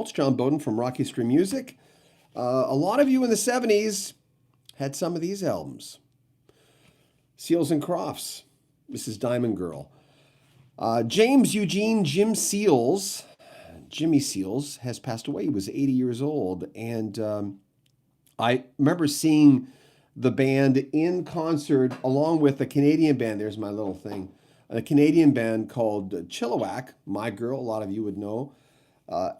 It's John Beaudin from Rock History Music. A lot of you in the 70s had some of these albums. Seals and Crofts. This is Diamond Girl. James Eugene Jim Seals, Jimmy Seals, has passed away. He was 80 years old. And I remember seeing the band in concert along with a Canadian band. There's my little thing. A Canadian band called Chilliwack, My Girl, a lot of you would know.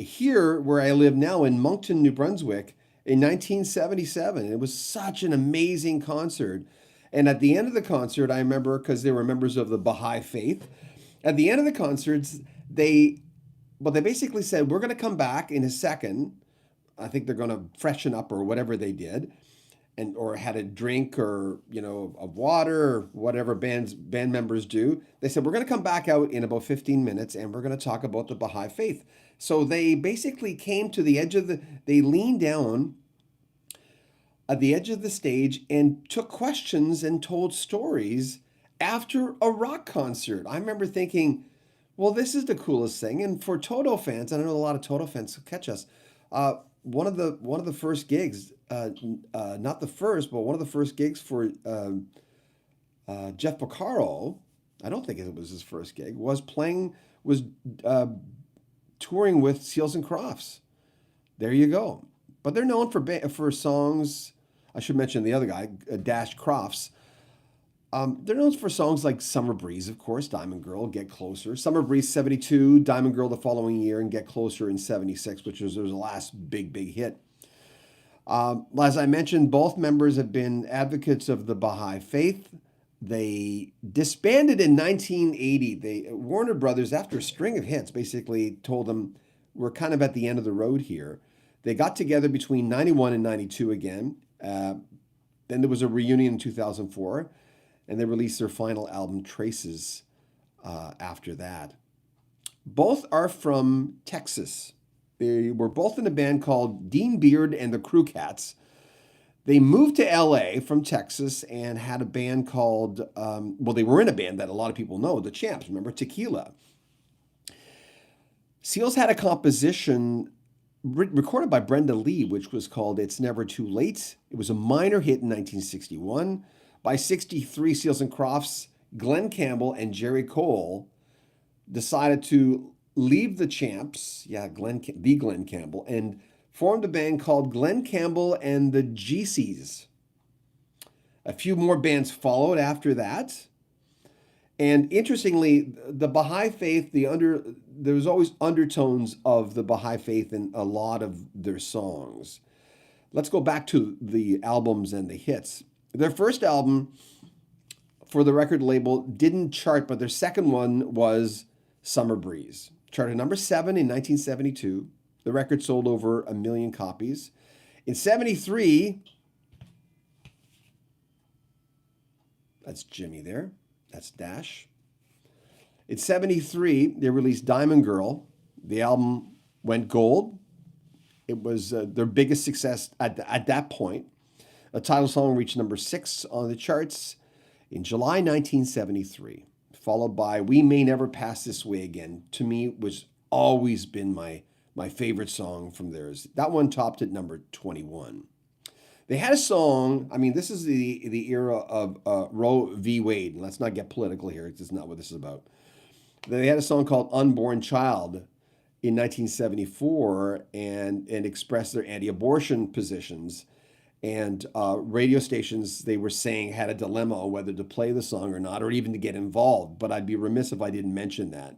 Here, where I live now in Moncton, New Brunswick, in 1977. It was such an amazing concert. And at the end of the concert, I remember, because they were members of the Baha'i faith, at the end of the concerts, they basically said, we're going to come back in a second. I think they're going to freshen up or whatever they did, and or had a drink or of water or whatever band members do. They said, we're going to come back out in about 15 minutes and we're going to talk about the Baha'i faith. So they basically came to the edge of they leaned down at the edge of the stage and took questions and told stories after a rock concert. I remember thinking, well, this is the coolest thing. And for Toto fans, and I know a lot of Toto fans will catch us, one of the first gigs, not the first, but one of the first gigs for Jeff Porcaro, I don't think it was his first gig, was touring with Seals and Crofts. There you go. But they're known for songs. I should mention the other guy, Dash Crofts. They're known for songs like Summer Breeze, of course, Diamond Girl, Get Closer. Summer Breeze 72, Diamond Girl the following year, and Get Closer in 76, which was their last big hit. As I mentioned, both members have been advocates of the Baha'i faith. They disbanded in 1980. Warner Brothers, after a string of hits, basically told them, we're kind of at the end of the road here. They got together between 91 and 92 again. Then there was a reunion in 2004, and they released their final album, Traces, after that. Both are from Texas. They were both in a band called Dean Beard and the Crew Cats. They moved to LA from Texas and had a band called, they were in a band that a lot of people know, the Champs. Remember Tequila? Seals had a composition recorded by Brenda Lee, which was called It's Never Too Late. It was a minor hit in 1961. By 63, Seals and Crofts, Glenn Campbell, and Jerry Cole decided to leave the Champs, the Glenn Campbell, and formed a band called Glenn Campbell and the GCs. A few more bands followed after that. And interestingly, the Baha'i faith, there was always undertones of the Baha'i faith in a lot of their songs. Let's go back to the albums and the hits. Their first album for the record label didn't chart, but their second one was Summer Breeze. Charted number 7 in 1972. The record sold over 1 million copies. In 73, that's Jimmy there. That's Dash. In 73, they released Diamond Girl. The album went gold. It was their biggest success at that point. A title song reached number 6 on the charts in July 1973, followed by We May Never Pass This Way Again. To me, was always been my favorite song from theirs. That one topped at number 21. They had a song, this is the era of Roe v. Wade. And let's not get political here. It's not what this is about. They had a song called Unborn Child in 1974 and expressed their anti-abortion positions. And radio stations, they were saying, had a dilemma on whether to play the song or not, or even to get involved. But I'd be remiss if I didn't mention that.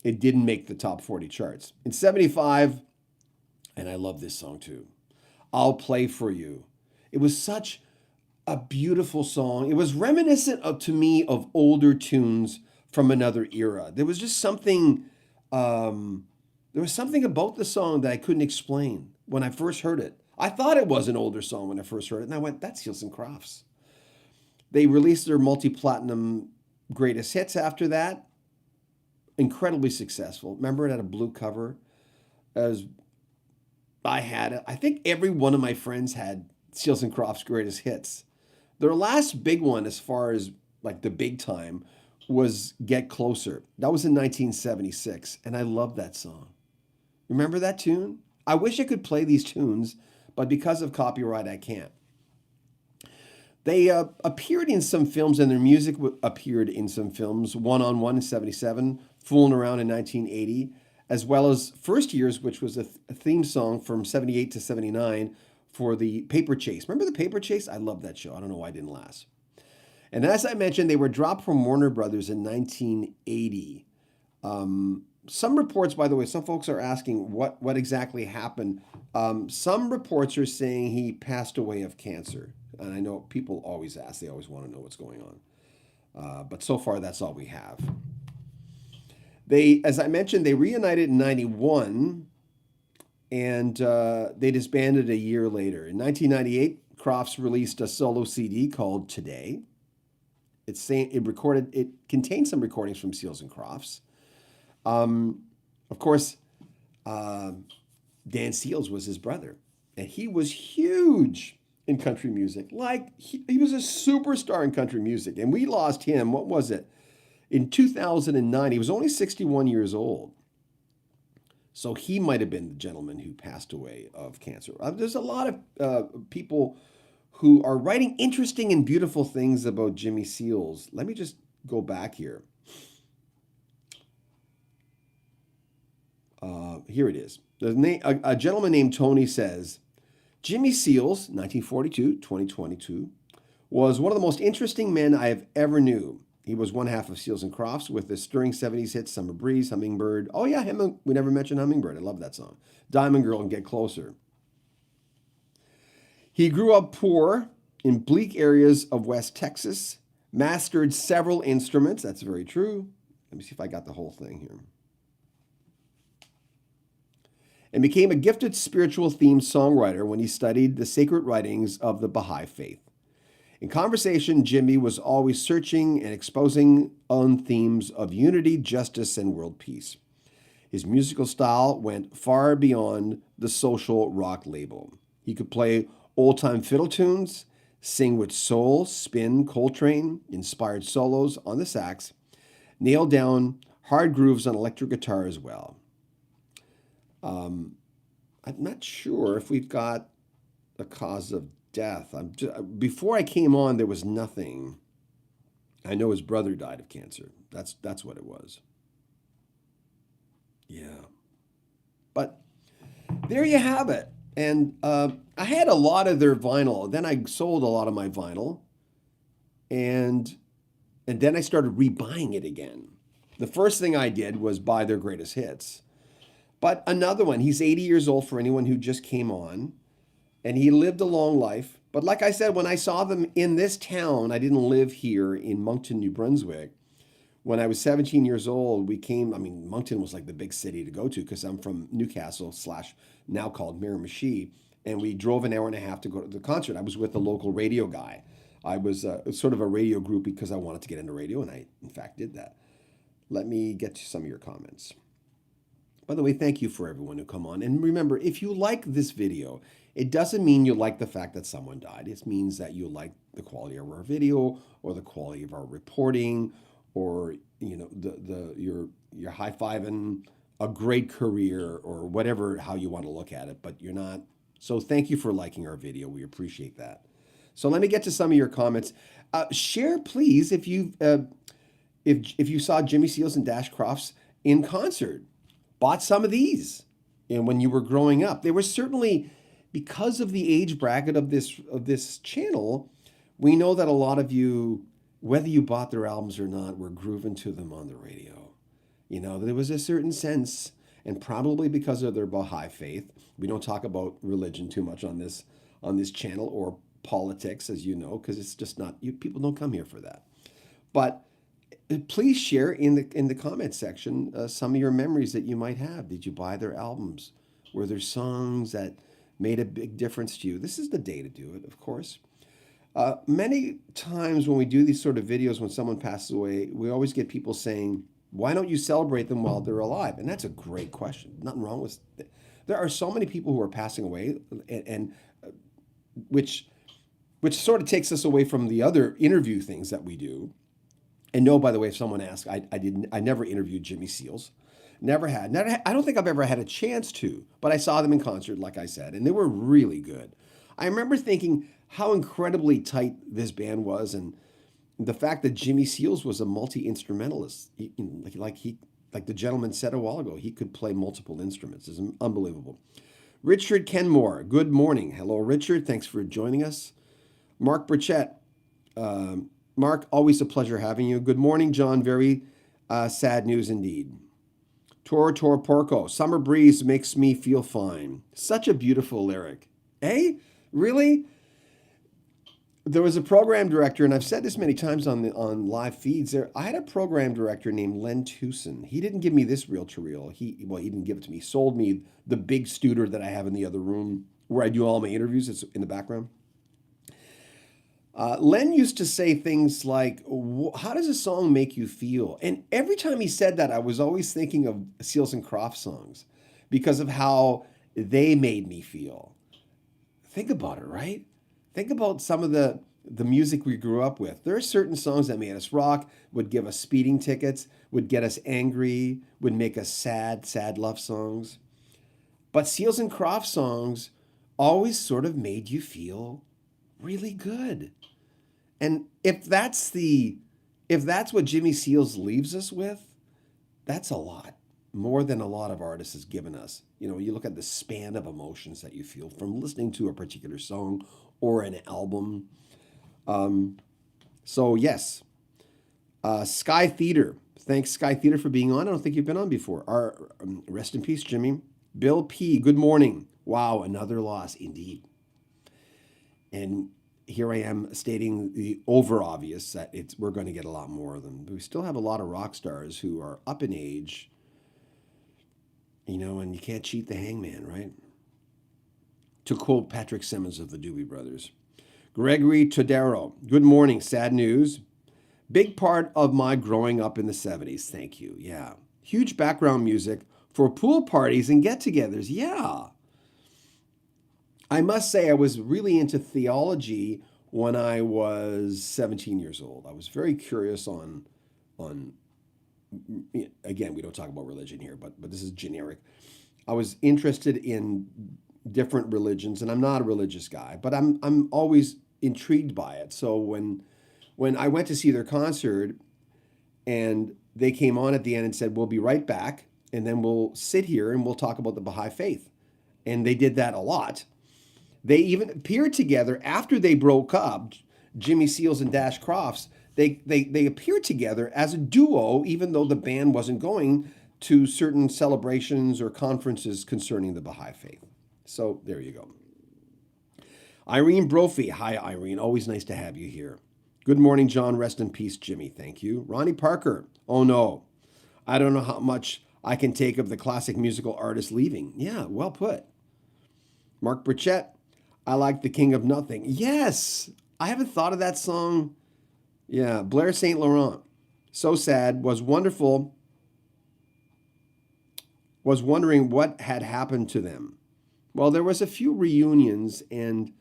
It didn't make the top 40 charts. In 75, and I love this song too, I'll Play For You. It was such a beautiful song. It was reminiscent to me of older tunes from another era. There was just something, there was something about the song that I couldn't explain when I first heard it. I thought it was an older song when I first heard it, and I went, that's Seals and Crofts. They released their multi-platinum greatest hits after that. Incredibly successful. Remember, it had a blue cover. As I had it. I think every one of my friends had Seals and Crofts' greatest hits. Their last big one, as far as like the big time, was Get Closer. That was in 1976, and I love that song. Remember that tune? I wish I could play these tunes, but because of copyright, I can't. They appeared in some films, and their music appeared in some films. One on One in '77, Fooling Around in 1980, as well as First Years, which was a theme song from '78 to '79 for the Paper Chase. Remember the Paper Chase? I love that show. I don't know why it didn't last. And as I mentioned, they were dropped from Warner Brothers in 1980. Some reports, by the way, some folks are asking what exactly happened. Some reports are saying he passed away of cancer. And I know people always ask, they always want to know what's going on. But so far, that's all we have. They, as I mentioned, they reunited in '91, and they disbanded a year later. In 1998, Crofts released a solo CD called Today. It contained some recordings from Seals and Crofts. Of course, Dan Seals was his brother, and he was huge in country music. Like, he was a superstar in country music, and we lost him, what was it? In 2009, he was only 61 years old. So he might have been the gentleman who passed away of cancer. There's a lot of people who are writing interesting and beautiful things about Jimmy Seals. Let me just go back here. Here it is. A gentleman named Tony says, Jimmy Seals, 1942, 2022, was one of the most interesting men I have ever knew. He was one half of Seals and Crofts with the stirring 70s hits, Summer Breeze, Hummingbird. Oh yeah, we never mentioned Hummingbird. I love that song. Diamond Girl and Get Closer. He grew up poor in bleak areas of West Texas, mastered several instruments. That's very true. Let me see if I got the whole thing here. And became a gifted spiritual themed songwriter when he studied the sacred writings of the Baha'i faith. In conversation, Jimmy was always searching and exposing on themes of unity, justice, and world peace. His musical style went far beyond the social rock label. He could play old-time fiddle tunes, sing with soul, spin, Coltrane-inspired solos on the sax, nail down hard grooves on electric guitar as well. I'm not sure if we've got a cause of death. Before I came on, there was nothing. I know his brother died of cancer. That's what it was. Yeah. But there you have it. And I had a lot of their vinyl. Then I sold a lot of my vinyl. And then I started rebuying it again. The first thing I did was buy their greatest hits. But another one, he's 80 years old for anyone who just came on, and he lived a long life. But like I said, when I saw them in this town, I didn't live here in Moncton, New Brunswick. When I was 17 years old, Moncton was like the big city to go to because I'm from Newcastle / now called Miramichi, and we drove an hour and a half to go to the concert. I was with the local radio guy. I was sort of a radio group because I wanted to get into radio, and I, in fact, did that. Let me get to some of your comments. By the way, thank you for everyone who come on. And remember, if you like this video, it doesn't mean you like the fact that someone died. It means that you like the quality of our video or the quality of our reporting or you're high-fiving a great career or whatever, how you want to look at it, but you're not. So thank you for liking our video. We appreciate that. So let me get to some of your comments. Share, please, if you saw Jimmy Seals and Dash Crofts in concert. Bought some of these, and when you were growing up, they were certainly, because of the age bracket of this channel, we know that a lot of you, whether you bought their albums or not, were grooving to them on the radio. You know, there was a certain sense, and probably because of their Baha'i faith. We don't talk about religion too much on this channel, or politics, as you know, because it's just not, people don't come here for that. But please share in the comment section some of your memories that you might have. Did you buy their albums? Were there songs that made a big difference to you? This is the day to do it, of course. Many times when we do these sort of videos, when someone passes away, we always get people saying, why don't you celebrate them while they're alive? And that's a great question. Nothing wrong with it. There are so many people who are passing away, and which sort of takes us away from the other interview things that we do. And no, by the way, if someone asked, I never interviewed Jimmy Seals. Never had. I don't think I've ever had a chance to, but I saw them in concert, like I said, and they were really good. I remember thinking how incredibly tight this band was, and the fact that Jimmy Seals was a multi-instrumentalist. Like the gentleman said a while ago, he could play multiple instruments. It's unbelievable. Richard Kenmore, good morning. Hello, Richard. Thanks for joining us. Mark Burchett. Mark, always a pleasure having you. Good morning, John. Very sad news indeed. Tor Porco. Summer breeze makes me feel fine. Such a beautiful lyric. Eh? Really? There was a program director, and I've said this many times on live feeds. I had a program director named Len Tucson. He didn't give me this reel to reel. He didn't give it to me. He sold me the big Studer that I have in the other room where I do all my interviews. It's in the background. Len used to say things like, "How does a song make you feel?" And every time he said that, I was always thinking of Seals and Crofts songs because of how they made me feel. Think about it, right? Think about some of the music we grew up with. There are certain songs that made us rock, would give us speeding tickets, would get us angry, would make us sad love songs. But Seals and Crofts songs always sort of made you feel really good. And if that's what Jimmy Seals leaves us with, that's a lot. More than a lot of artists has given us. You know, you look at the span of emotions that you feel from listening to a particular song or an album. So yes, Sky Theater. Thanks, Sky Theater, for being on. I don't think you've been on before. Rest in peace, Jimmy. Bill P. Good morning. Wow, another loss indeed. And here I am stating the over obvious that we're going to get a lot more of them. But we still have a lot of rock stars who are up in age. You know, and you can't cheat the hangman, right? To quote Patrick Simmons of the Doobie Brothers. Gregory Todero, good morning. Sad news. Big part of my growing up in the 70s. Thank you. Yeah. Huge background music for pool parties and get-togethers. Yeah. I must say I was really into theology when I was 17 years old. I was very curious on again, we don't talk about religion here, but this is generic. I was interested in different religions, and I'm not a religious guy, but I'm always intrigued by it. So when I went to see their concert, and they came on at the end and said, "We'll be right back, and then we'll sit here and we'll talk about the Baha'i faith," and they did that a lot. They even appeared together after they broke up, Jimmy Seals and Dash Crofts. They appeared together as a duo, even though the band wasn't going to certain celebrations or conferences concerning the Baha'i faith. So there you go. Irene Brophy. Hi, Irene. Always nice to have you here. Good morning, John. Rest in peace, Jimmy. Thank you. Ronnie Parker. Oh, no. I don't know how much I can take of the classic musical artist leaving. Yeah, well put. Mark Burchett. I like The King of Nothing. Yes. I haven't thought of that song. Yeah, Blair St. Laurent. So sad. Was wonderful. Was wondering what had happened to them. Well, there was a few reunions, and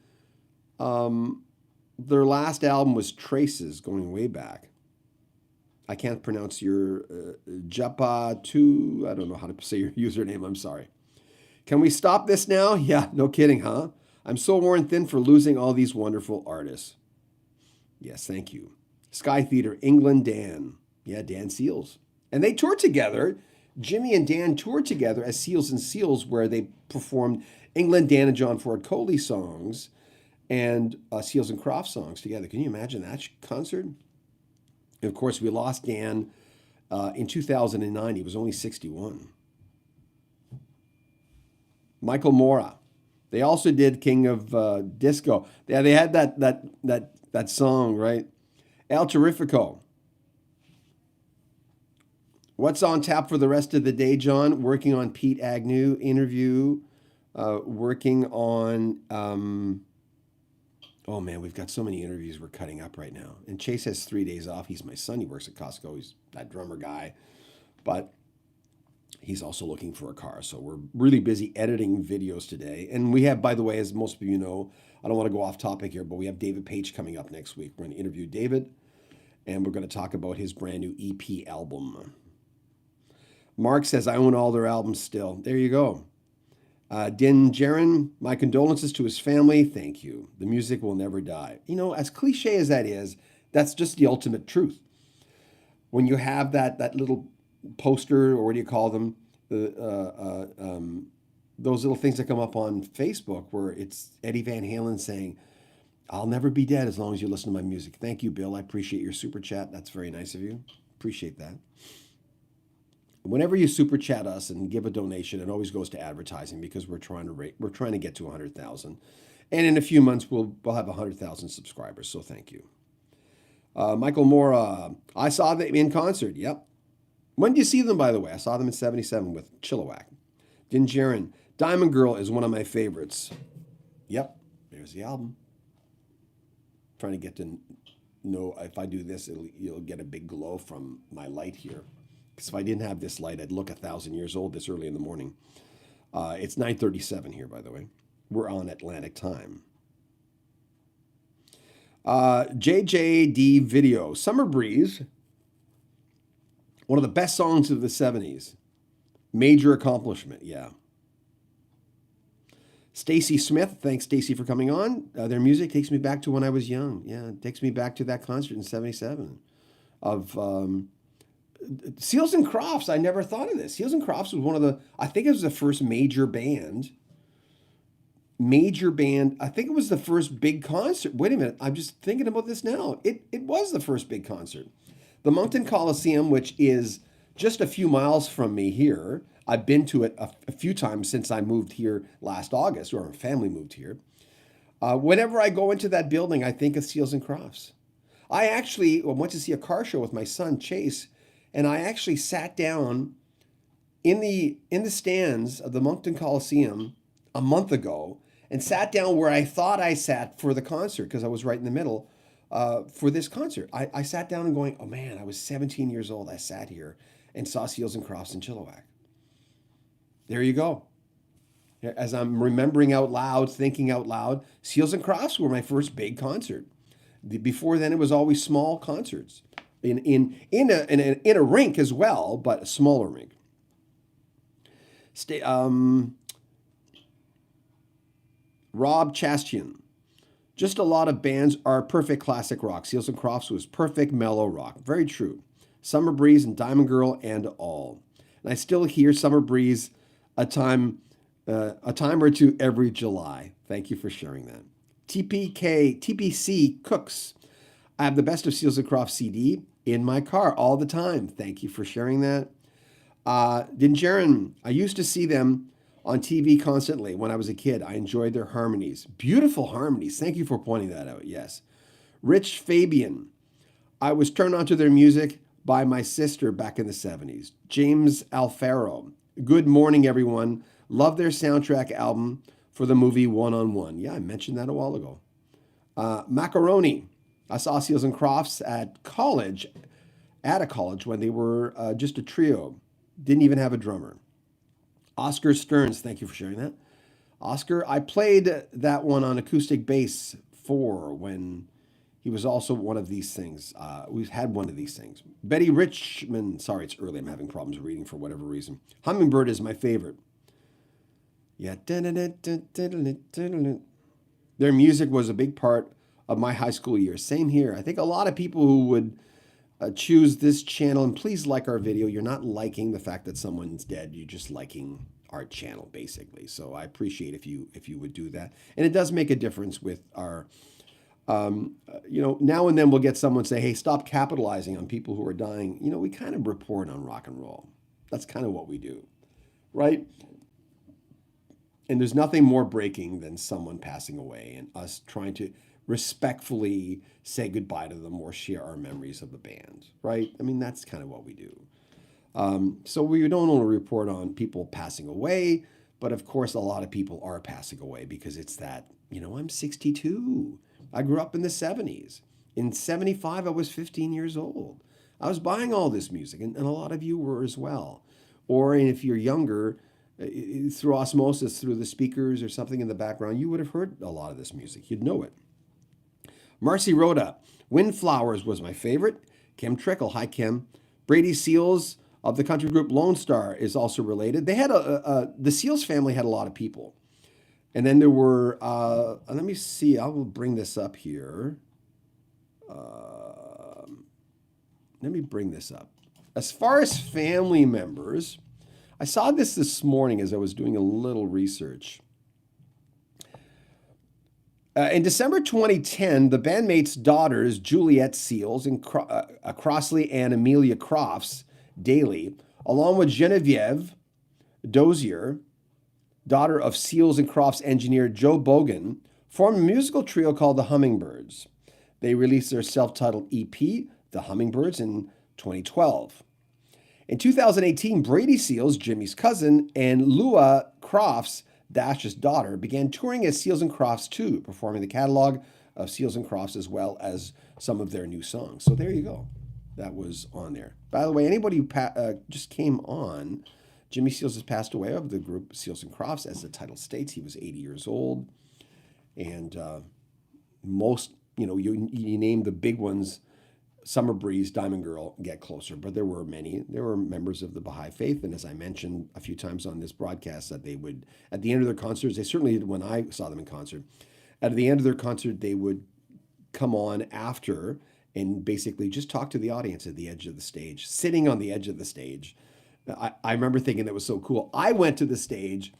their last album was Traces, going way back. I can't pronounce your Japa Tu. I don't know how to say your username. I'm sorry. Can we stop this now? Yeah, no kidding, huh? I'm so worn thin for losing all these wonderful artists. Yes, thank you. Sky Theater, England Dan. Yeah, Dan Seals. And they toured together. Jimmy and Dan toured together as Seals and Seals, where they performed England Dan and John Ford Coley songs and Seals and Crofts songs together. Can you imagine that concert? And of course, we lost Dan in 2009. He was only 61. Michael Mora. They also did King of Disco. Yeah, they had that song, right? El Terrifico. What's on tap for the rest of the day, John? Working on Pete Agnew interview. Working on... oh, man, we've got so many interviews we're cutting up right now. And Chase has 3 days off. He's my son. He works at Costco. He's that drummer guy. But he's also looking for a car. So we're really busy editing videos today. And we have, by the way, as most of you know, I don't want to go off topic here, but we have David Page coming up next week. We're going to interview David, and we're going to talk about his brand new EP album. Mark says, I own all their albums still. There you go. Din Jaron, my condolences to his family. Thank you. The music will never die. You know, as cliche as that is, that's just the ultimate truth. When you have that little poster, or what do you call them? Those little things that come up on Facebook where it's Eddie Van Halen saying, I'll never be dead as long as you listen to my music. Thank you, Bill. I appreciate your super chat. That's very nice of you. Appreciate that. Whenever you super chat us and give a donation, it always goes to advertising because we're trying to get to 100,000, and in a few months we'll have 100,000 subscribers. So thank you, Michael Moore. I saw them in concert. Yep. When did you see them, by the way? I saw them in '77 with Chilliwack. Din Jaron, Diamond Girl is one of my favorites. Yep. There's the album. Trying to get to know if I do this, you'll get a big glow from my light here. Because if I didn't have this light, I'd look 1,000 years old this early in the morning. It's 9:37 here, by the way. We're on Atlantic time. JJD Video, Summer Breeze, one of the best songs of the 70s. Major accomplishment, yeah. Stacy Smith, thanks Stacy for coming on. Their music takes me back to when I was young. Yeah, it takes me back to that concert in '77 of Seals and Crofts. I never thought of this. Seals and Crofts was I think it was the first major band. I think it was the first big concert. Wait a minute, I'm just thinking about this now. It was the first big concert. The Moncton Coliseum, which is just a few miles from me here. I've been to it a few times since I moved here last August, or our family moved here. Whenever I go into that building, I think of Seals and Crofts. I actually went to see a car show with my son, Chase, and I actually sat down in the stands of the Moncton Coliseum a month ago and sat down where I thought I sat for the concert because I was right in the middle for this concert. I sat down and going, oh man, I was 17 years old. I sat here and saw Seals and Crofts in Chilliwack. There you go. As I'm remembering out loud, thinking out loud, Seals and Crofts were my first big concert. Before then, it was always small concerts in a rink as well, but a smaller rink. Rob Chastian. Just a lot of bands are perfect classic rock. Seals and Crofts was perfect mellow rock. Very true. Summer Breeze and Diamond Girl and all. And I still hear Summer Breeze a time or two every July. Thank you for sharing that. TPC Cooks. I have the Best of Seals and Crofts CD in my car all the time. Thank you for sharing that. Din Jaron, I used to see them on TV constantly when I was a kid. I enjoyed their harmonies. Beautiful harmonies. Thank you for pointing that out. Yes. Rich Fabian. I was turned on to their music by my sister back in the 70s. James Alfaro. Good morning, everyone. Love their soundtrack album for the movie One on One. Yeah, I mentioned that a while ago. Macaroni. I saw Seals and Crofts at a college when they were just a trio. Didn't even have a drummer. Oscar Stearns, thank you for sharing that. Oscar, I played that one on acoustic bass 4 when he was also one of these things. We've had one of these things. Betty Richmond, sorry, it's early. I'm having problems reading for whatever reason. Hummingbird is my favorite. Yeah. Their music was a big part of my high school years. Same here. I think a lot of people who would choose this channel, and please like our video. You're not liking the fact that someone's dead. You're just liking our channel, basically. So I appreciate if you would do that. And it does make a difference with our, now and then we'll get someone say, hey, stop capitalizing on people who are dying. We kind of report on rock and roll. That's kind of what we do, right? And there's nothing more breaking than someone passing away and us trying to respectfully say goodbye to them or share our memories of the band, right? I mean, that's kind of what we do. So we don't want to report on people passing away, but of course, a lot of people are passing away because it's that, I'm 62. I grew up in the 70s. In 75, I was 15 years old. I was buying all this music, and a lot of you were as well. Or if you're younger, through osmosis, through the speakers or something in the background, you would have heard a lot of this music. You'd know it. Marcy Rhoda, Windflowers was my favorite. Kim Trickle, hi Kim. Brady Seals, of the country group Lone Star is also related. They had the Seals family had a lot of people. And then there were, let me see, I will bring this up here. Let me bring this up. As far as family members, I saw this morning as I was doing a little research. In December 2010, the bandmates' daughters, Juliet Seals and Crossley and Amelia Crofts Daly, along with Genevieve Dozier, daughter of Seals and Crofts engineer Joe Bogan, formed a musical trio called the Hummingbirds. They released their self-titled EP, The Hummingbirds, in 2012. In 2018, Brady Seals, Jimmy's cousin, and Lua Crofts, Dash's daughter, began touring as Seals and Crofts too, performing the catalog of Seals and Crofts as well as some of their new songs. So there you go. That was on there. By the way, anybody who just came on, Jimmy Seals has passed away of the group Seals and Crofts. As the title states, he was 80 years old. And most, you name the big ones, Summer Breeze, Diamond Girl, Get Closer. But there were many. There were members of the Baha'i Faith. And as I mentioned a few times on this broadcast, that they would, at the end of their concerts, they certainly did when I saw them in concert, at the end of their concert, they would come on after and basically just talk to the audience at the edge of the stage, sitting on the edge of the stage. I remember thinking that was so cool. I went to the stage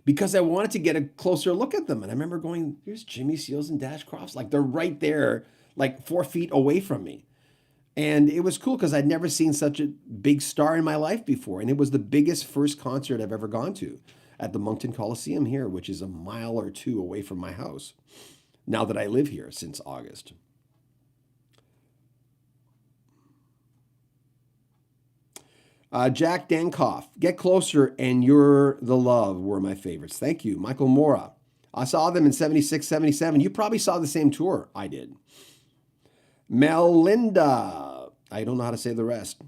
because I wanted to get a closer look at them. And I remember going, here's Jimmy Seals and Dash Crofts. Like, they're right there, like 4 feet away from me. And it was cool because I'd never seen such a big star in my life before. And it was the biggest first concert I've ever gone to at the Moncton Coliseum here, which is a mile or two away from my house, now that I live here since August. Jack Dankoff, Get Closer and You're the Love were my favorites. Thank you. Michael Mora, I saw them in 76, 77. You probably saw the same tour I did. Melinda, I don't know how to say the rest.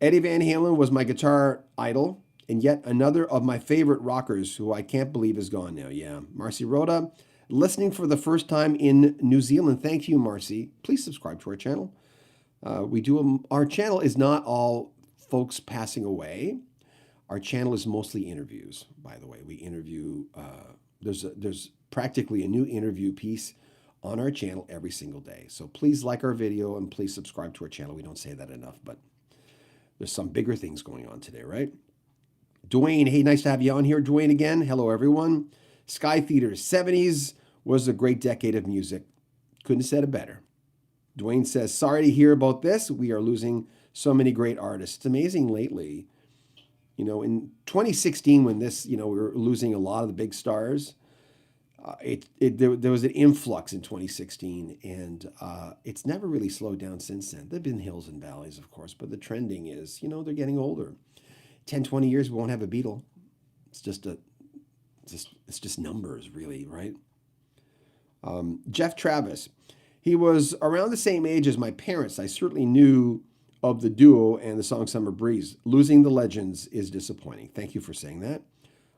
Eddie Van Halen was my guitar idol, and yet another of my favorite rockers who I can't believe is gone now. Yeah, Marcy Rhoda, listening for the first time in New Zealand. Thank you, Marcy. Please subscribe to our channel. Our channel is not all folks passing away. Our channel is mostly interviews, by the way. We interview, there's practically a new interview piece on our channel every single day. So please like our video and please subscribe to our channel. We don't say that enough, but there's some bigger things going on today, right? Dwayne, hey, nice to have you on here, Dwayne, again. Hello, everyone. Sky Theater, 70s was a great decade of music. Couldn't have said it better. Dwayne says, sorry to hear about this. We are losing so many great artists. It's amazing lately. In 2016, when this, we were losing a lot of the big stars, there was an influx in 2016, and it's never really slowed down since then. There have been hills and valleys, of course, but the trending is, they're getting older. 10, 20 years, we won't have a Beatle. It's just numbers, really, right? Jeff Travis, he was around the same age as my parents. I certainly knew of the duo and the song Summer Breeze. Losing the legends is disappointing. Thank you for saying that.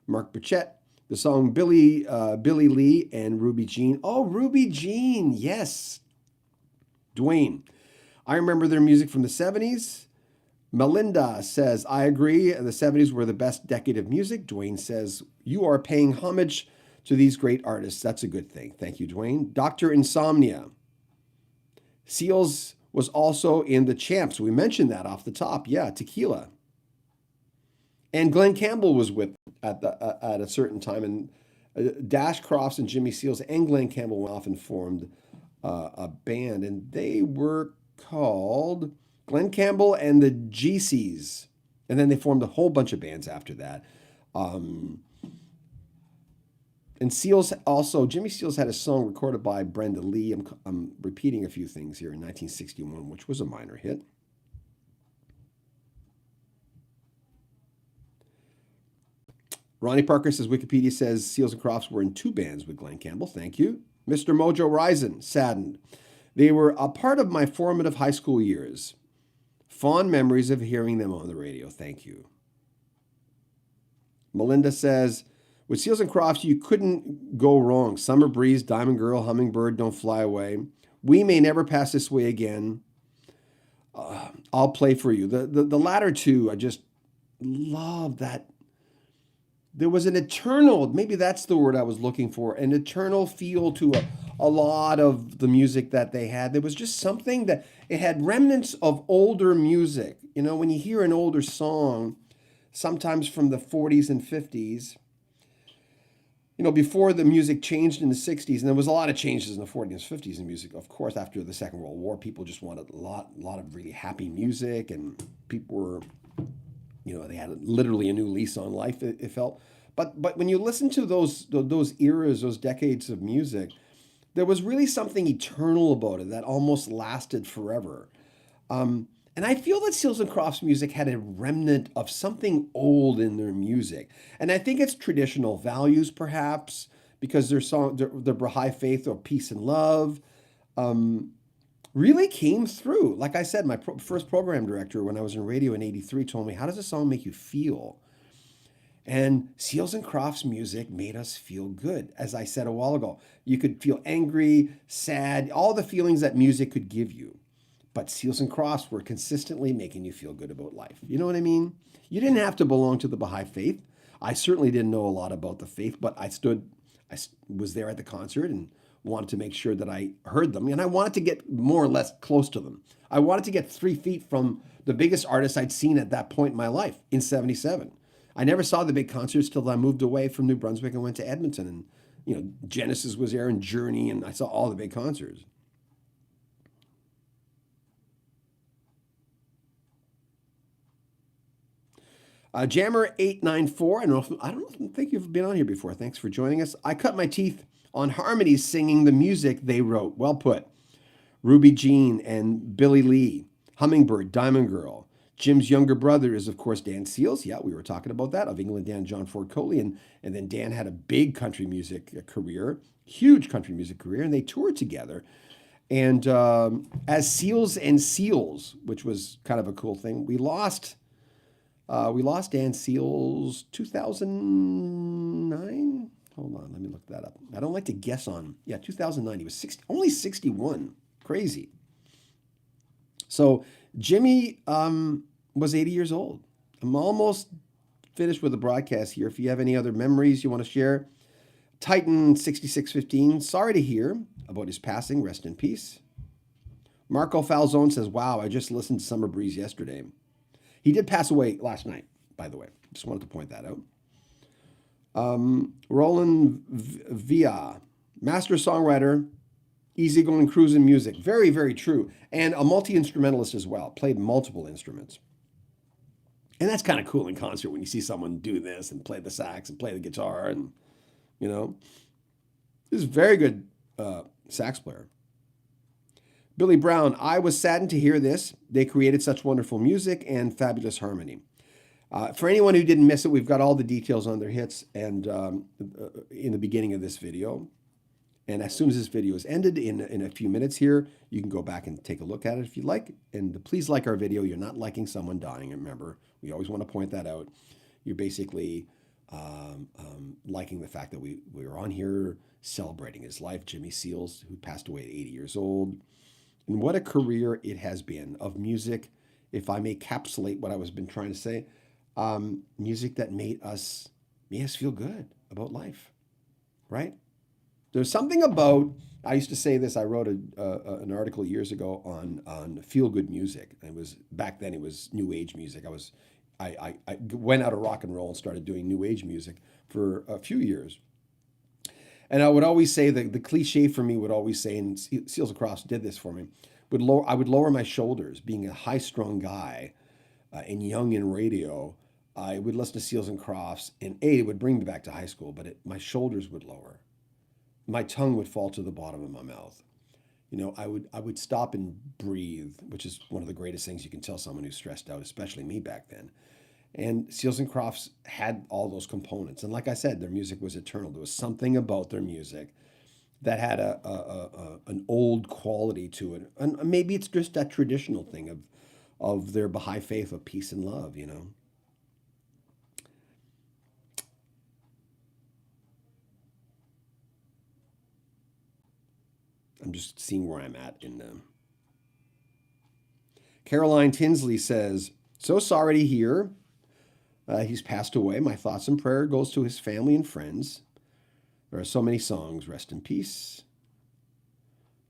Mark Burchett, the song Billy Lee and Ruby Jean. Oh, Ruby Jean, yes. Dwayne, I remember their music from the 70s. Melinda says, I agree. The 70s were the best decade of music. Dwayne says, you are paying homage to these great artists. That's a good thing. Thank you, Dwayne. Dr. Insomnia. Seals was also in the Champs. We mentioned that off the top. Yeah, Tequila. And Glenn Campbell was with at a certain time. And Dash Crofts and Jimmy Seals and Glenn Campbell went off and formed a band. And they were called Glenn Campbell and the GCs. And then they formed a whole bunch of bands after that. And Seals also, Jimmy Seals had a song recorded by Brenda Lee. I'm repeating a few things here in 1961, which was a minor hit. Ronnie Parker says, Wikipedia says Seals and Crofts were in 2 bands with Glenn Campbell. Thank you. Mr. Mojo Risen, saddened. They were a part of my formative high school years. Fond memories of hearing them on the radio. Thank you. Melinda says, with Seals and Crofts, you couldn't go wrong. Summer Breeze, Diamond Girl, Hummingbird, Don't Fly Away. We may never pass this way again. I'll Play for You. The latter two, I just love that. There was an eternal, maybe that's the word I was looking for, an eternal feel to a lot of the music that they had. There was just something that it had remnants of older music. You know, when you hear an older song, sometimes from the 40s and 50s, you know, before the music changed in the 60s, and there was a lot of changes in the 40s and 50s in music. Of course, after the Second World War, people just wanted a lot of really happy music, and people were, you know, they had literally a new lease on life, it felt. But when you listen to those eras, those decades of music, there was really something eternal about it that almost lasted forever. And I feel that Seals and Crofts music had a remnant of something old in their music. And I think it's traditional values, perhaps, because their Baha'i faith or peace and love really came through. Like I said, my first program director when I was in radio in '83 told me, "How does a song make you feel?" And Seals and Crofts music made us feel good. As I said a while ago, you could feel angry, sad, all the feelings that music could give you. But Seals and Crofts were consistently making you feel good about life. You know what I mean? You didn't have to belong to the Baha'i faith. I certainly didn't know a lot about the faith, but I was there at the concert and wanted to make sure that I heard them. And I wanted to get more or less close to them. I wanted to get 3 feet from the biggest artist I'd seen at that point in my life in '77. I never saw the big concerts till I moved away from New Brunswick and went to Edmonton. And, you know, Genesis was there and Journey, and I saw all the big concerts. Jammer 894, I don't think you've been on here before. Thanks for joining us. I cut my teeth on harmonies singing the music they wrote. Well put. Ruby Jean and Billy Lee, Hummingbird, Diamond Girl. Jim's younger brother is, of course, Dan Seals. Yeah, we were talking about that, of England Dan, John Ford Coley. And then Dan had a big country music career, huge country music career, and they toured together. And as Seals and Seals, which was kind of a cool thing, we lost Dan Seals 2009. Hold on, let me look that up. I don't like to guess on. Yeah, 2009. He was only 61. Crazy. So Jimmy was 80 years old. I'm almost finished with the broadcast here. If you have any other memories you want to share, Titan 6615. Sorry to hear about his passing. Rest in peace. Marco Falzone says, "Wow, I just listened to Summer Breeze yesterday." He did pass away last night, by the way. Just wanted to point that out. Roland Villa, master songwriter, easygoing cruising music. Very, very true. And a multi-instrumentalist as well. Played multiple instruments. And that's kind of cool in concert when you see someone do this and play the sax and play the guitar. And, you know, this is a very good sax player. Billy Brown, I was saddened to hear this. They created such wonderful music and fabulous harmony. For anyone who didn't miss it, we've got all the details on their hits and in the beginning of this video. And as soon as this video is ended in a few minutes here, you can go back and take a look at it if you like. And please like our video. You're not liking someone dying. Remember, we always want to point that out. You're basically liking the fact that we were on here celebrating his life, Jimmy Seals, who passed away at 80 years old. And what a career it has been of music, if I may encapsulate what I was been trying to say, music that made us feel good about life, right? There's something about, I used to say this, I wrote an article years ago on feel-good music. And it was, back then it was new age music. I went out of rock and roll and started doing new age music for a few years. And I would always say that the cliche for me would always say, and Seals and Crofts did this for me, I would lower my shoulders. Being a high-strung guy and young in radio, I would listen to Seals and Crofts, and it would bring me back to high school, but my shoulders would lower. My tongue would fall to the bottom of my mouth. You know, I would stop and breathe, which is one of the greatest things you can tell someone who's stressed out, especially me back then. And Seals and Crofts had all those components. And like I said, their music was eternal. There was something about their music that had an old quality to it. And maybe it's just that traditional thing of their Baha'i faith of peace and love, you know. I'm just seeing where I'm at in them. Caroline Tinsley says, so sorry to hear he's passed away. My thoughts and prayer goes to his family and friends. There are so many songs. Rest in peace.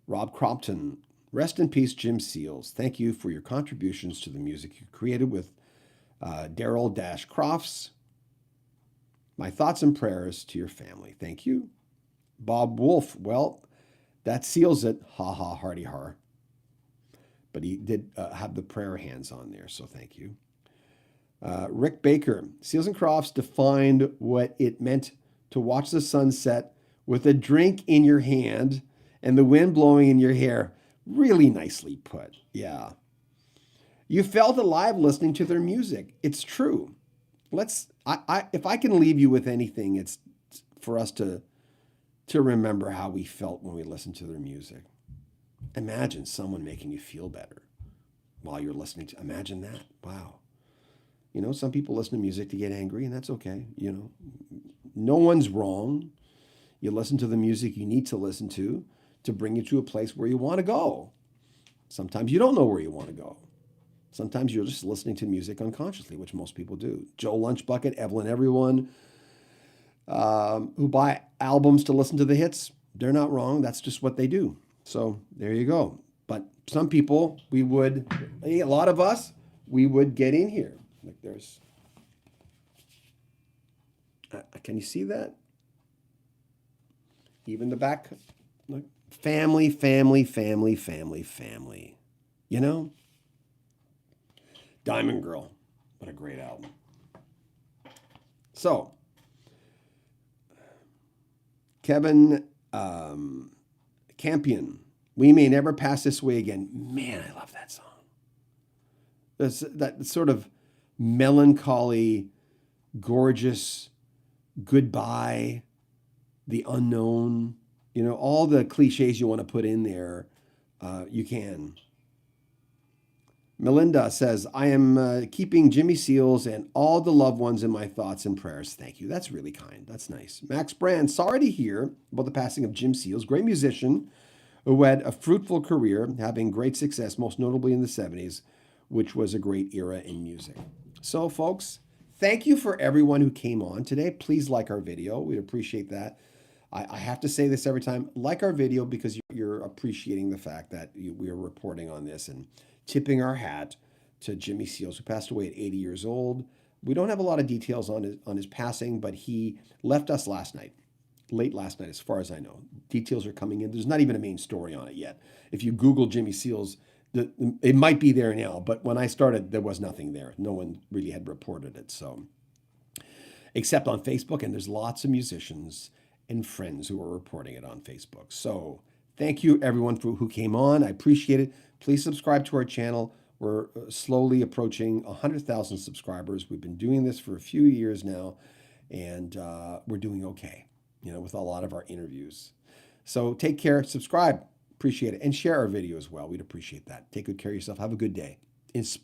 Rob Crompton, rest in peace, Jim Seals. Thank you for your contributions to the music you created with Daryl Crofts. My thoughts and prayers to your family. Thank you. Bob Wolf, well, that seals it. Ha ha, hearty har. But he did have the prayer hands on there, so thank you. Rick Baker, Seals and Crofts defined what it meant to watch the sunset with a drink in your hand and the wind blowing in your hair. Really nicely put. Yeah. You felt alive listening to their music. It's true. If I can leave you with anything, it's for us to remember how we felt when we listened to their music. Imagine someone making you feel better while you're listening to. Imagine that. Wow. You know, some people listen to music to get angry, and that's okay. You know, no one's wrong. You listen to the music you need to listen to bring you to a place where you want to go. Sometimes you don't know where you want to go. Sometimes you're just listening to music unconsciously, which most people do. Joe Lunchbucket, Evelyn, everyone who buy albums to listen to the hits, they're not wrong. That's just what they do. So there you go. But some people, a lot of us, we would get in here. Like there's, can you see that? Even the back, like family, family, family, family, family. You know? Diamond Girl. What a great album. So, Kevin Campion, We May Never Pass This Way Again. Man, I love that song. That sort of melancholy, gorgeous, goodbye, the unknown, you know, all the cliches you want to put in there, you can. Melinda says, I am keeping Jimmy Seals and all the loved ones in my thoughts and prayers. Thank you. That's really kind. That's nice. Max Brand, sorry to hear about the passing of Jim Seals, great musician who had a fruitful career, having great success, most notably in the 70s, which was a great era in music. So, folks, thank you for everyone who came on today. Please like our video. We'd appreciate that. I have to say this every time. Like our video because you're appreciating the fact that we are reporting on this and tipping our hat to Jimmy Seals, who passed away at 80 years old. We don't have a lot of details on his passing, but he left us late last night, as far as I know. Details are coming in. There's not even a main story on it yet. If you Google Jimmy Seals, it might be there now, but when I started, there was nothing there. No one really had reported it, so except on Facebook, and there's lots of musicians and friends who are reporting it on Facebook. So thank you, everyone, who came on. I appreciate it. Please subscribe to our channel. We're slowly approaching 100,000 subscribers. We've been doing this for a few years now, and we're doing okay, you know, with a lot of our interviews. So take care, subscribe, appreciate it, and share our video as well. We'd appreciate that. Take good care of yourself. Have a good day. Inspire.